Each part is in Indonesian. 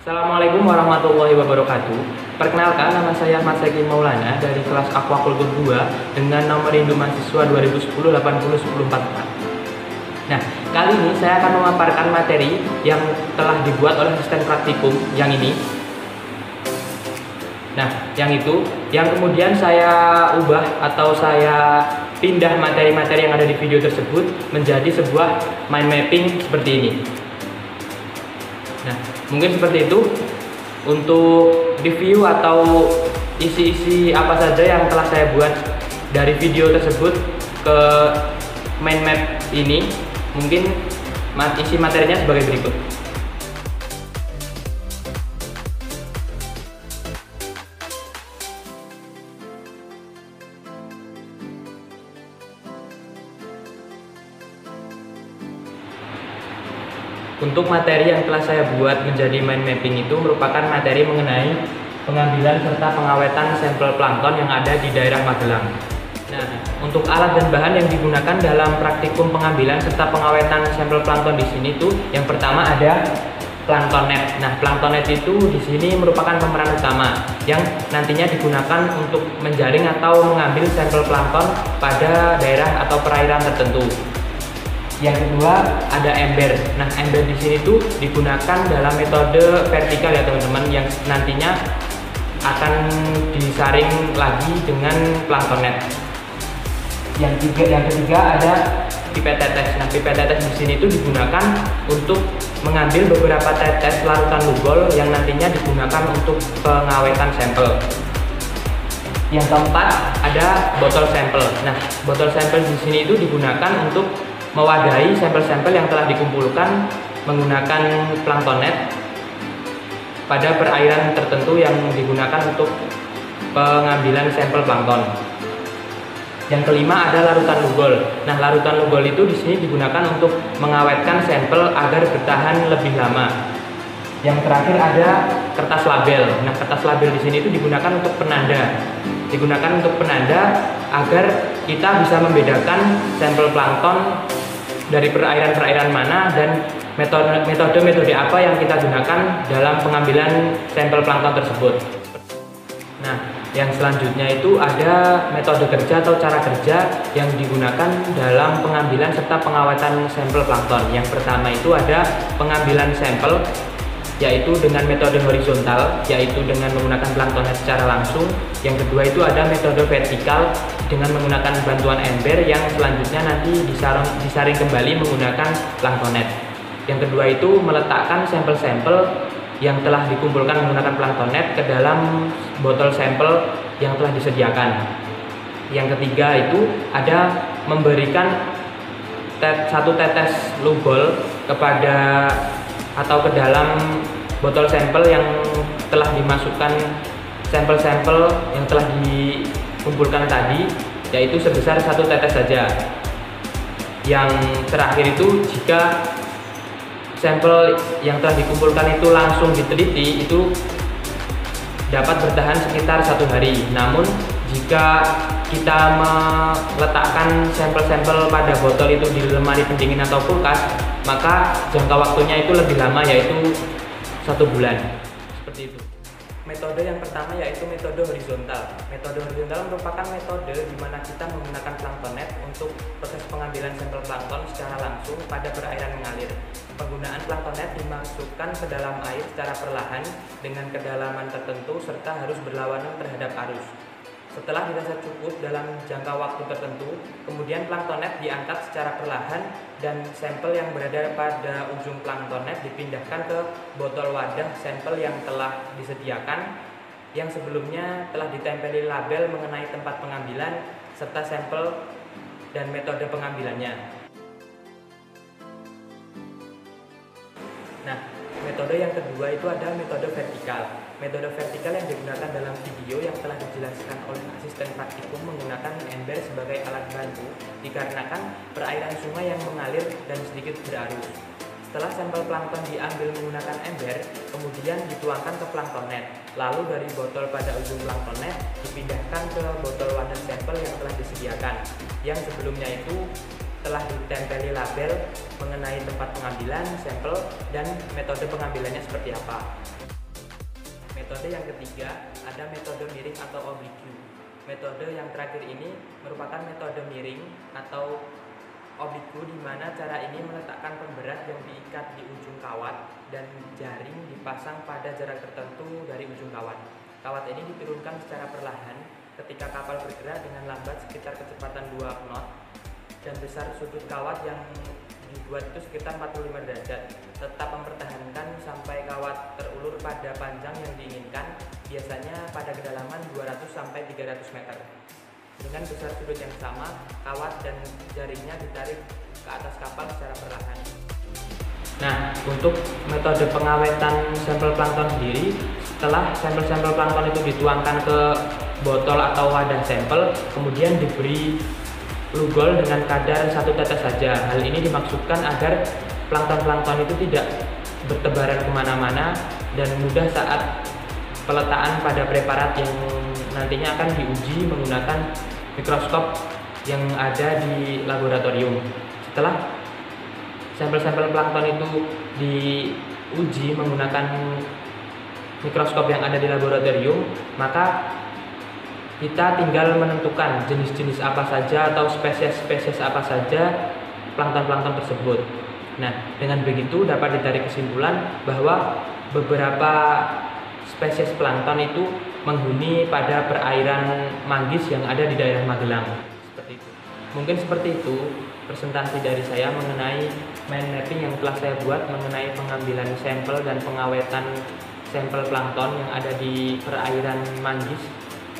Assalamualaikum warahmatullahi wabarakatuh. Perkenalkan, nama saya Ahmad Zaki Maulana dari kelas Aquakultur 2 dengan nomor induk mahasiswa 2010-80-1044. Nah, kali ini saya akan memaparkan materi yang telah dibuat oleh asisten praktikum yang ini. Nah, yang kemudian saya ubah atau saya pindah materi-materi yang ada di video tersebut menjadi sebuah mind mapping seperti ini. Nah, mungkin seperti itu untuk review atau isi-isi apa saja yang telah saya buat dari video tersebut ke mind map ini. Mungkin isi materinya sebagai berikut. Untuk materi yang telah saya buat menjadi mind mapping itu merupakan materi mengenai pengambilan serta pengawetan sampel plankton yang ada di daerah Magelang. Nah, untuk alat dan bahan yang digunakan dalam praktikum pengambilan serta pengawetan sampel plankton di sini tuh yang pertama ada plankton net. Nah, plankton net itu di sini merupakan pemeran utama yang nantinya digunakan untuk menjaring atau mengambil sampel plankton pada daerah atau perairan tertentu. Yang kedua ada ember. Nah, ember di sini tuh digunakan dalam metode vertikal ya teman-teman, yang nantinya akan disaring lagi dengan plankton net. Yang ketiga ada pipet tetes. Nah, pipet tetes di sini tuh digunakan untuk mengambil beberapa tetes larutan lugol yang nantinya digunakan untuk pengawetan sampel. Yang keempat ada botol sampel. Nah, botol sampel di sini itu digunakan untuk mewadahi sampel-sampel yang telah dikumpulkan menggunakan plankton net pada perairan tertentu yang digunakan untuk pengambilan sampel plankton. Yang kelima ada larutan lugol. Nah, larutan lugol itu di sini digunakan untuk mengawetkan sampel agar bertahan lebih lama. Yang terakhir ada kertas label. Nah, kertas label di sini itu digunakan untuk penanda. Digunakan untuk penanda agar kita bisa membedakan sampel plankton dari perairan-perairan mana dan metode apa yang kita gunakan dalam pengambilan sampel plankton tersebut. Nah, yang selanjutnya itu ada metode kerja atau cara kerja yang digunakan dalam pengambilan serta pengawetan sampel plankton. Yang pertama itu ada pengambilan sampel yaitu dengan metode horizontal, yaitu dengan menggunakan plankton net secara langsung. Yang kedua itu ada metode vertikal dengan menggunakan bantuan ember yang selanjutnya nanti disaring kembali menggunakan plankton net. Yang kedua itu meletakkan sampel-sampel yang telah dikumpulkan menggunakan plankton net ke dalam botol sampel yang telah disediakan. Yang ketiga itu ada memberikan satu tetes lugol kepada atau ke dalam botol sampel yang telah dimasukkan sampel-sampel yang telah dikumpulkan tadi, yaitu sebesar satu tetes saja. Yang terakhir itu jika sampel yang telah dikumpulkan itu langsung diteliti itu dapat bertahan sekitar 1 hari. Namun jika kita meletakkan sampel-sampel pada botol itu di lemari pendingin atau kulkas, maka jangka waktunya itu lebih lama, yaitu 1 bulan. Seperti itu. Metode yang pertama yaitu metode horizontal. Metode horizontal merupakan metode di mana kita menggunakan plankton net untuk proses pengambilan sampel plankton secara langsung pada perairan mengalir. Penggunaan plankton net dimasukkan ke dalam air secara perlahan dengan kedalaman tertentu serta harus berlawanan terhadap arus. Setelah dirasa cukup dalam jangka waktu tertentu, kemudian plankton net diangkat secara perlahan dan sampel yang berada pada ujung plankton net dipindahkan ke botol wadah sampel yang telah disediakan, yang sebelumnya telah ditempeli label mengenai tempat pengambilan serta sampel dan metode pengambilannya. Nah, metode yang kedua itu ada metode vertikal. Metode vertikal yang digunakan dalam video yang telah dijelaskan oleh asisten praktikum menggunakan ember sebagai alat bantu dikarenakan perairan sungai yang mengalir dan sedikit berarus. Setelah sampel plankton diambil menggunakan ember, kemudian dituangkan ke plankton net. Lalu dari botol pada ujung plankton net dipindahkan ke botol wadah sampel yang telah disediakan, yang sebelumnya itu telah ditempeli label mengenai tempat pengambilan sampel dan metode pengambilannya seperti apa. Metode yang ketiga ada metode miring atau oblique. Metode yang terakhir ini merupakan metode miring atau oblique, di mana cara ini meletakkan pemberat yang diikat di ujung kawat dan jaring dipasang pada jarak tertentu dari ujung kawat. Kawat ini diturunkan secara perlahan ketika kapal bergerak dengan lambat sekitar kecepatan 2 knot, dan besar sudut kawat yang dibuat itu sekitar 45 derajat. Tetap mempertahankan sampai kawat terulur pada panjang yang diinginkan, biasanya pada kedalaman 200 sampai 300 meter. Dengan besar sudut yang sama, kawat dan jaringnya ditarik ke atas kapal secara perlahan. Nah, untuk metode pengawetan sampel plankton sendiri, setelah sampel-sampel plankton itu dituangkan ke botol atau wadah sampel, kemudian diberi lugol dengan kadar 1 tetes saja. Hal ini dimaksudkan agar plankton-plankton itu tidak bertebaran kemana-mana dan mudah saat peletaan pada preparat yang nantinya akan diuji menggunakan mikroskop yang ada di laboratorium. Setelah sampel-sampel plankton itu diuji menggunakan mikroskop yang ada di laboratorium, maka kita tinggal menentukan jenis-jenis apa saja atau spesies-spesies apa saja plankton-plankton tersebut. Nah, dengan begitu dapat ditarik kesimpulan bahwa beberapa spesies plankton itu menghuni pada perairan manggis yang ada di daerah Magelang. Seperti itu. Mungkin seperti itu presentasi dari saya mengenai mind mapping yang telah saya buat mengenai pengambilan sampel dan pengawetan sampel plankton yang ada di perairan manggis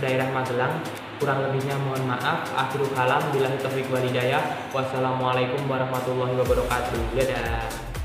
daerah Magelang. Kurang lebihnya mohon maaf. Akhirul kalam, billahi taufiq wal hidayah. Wassalamualaikum warahmatullahi wabarakatuh. Dadah.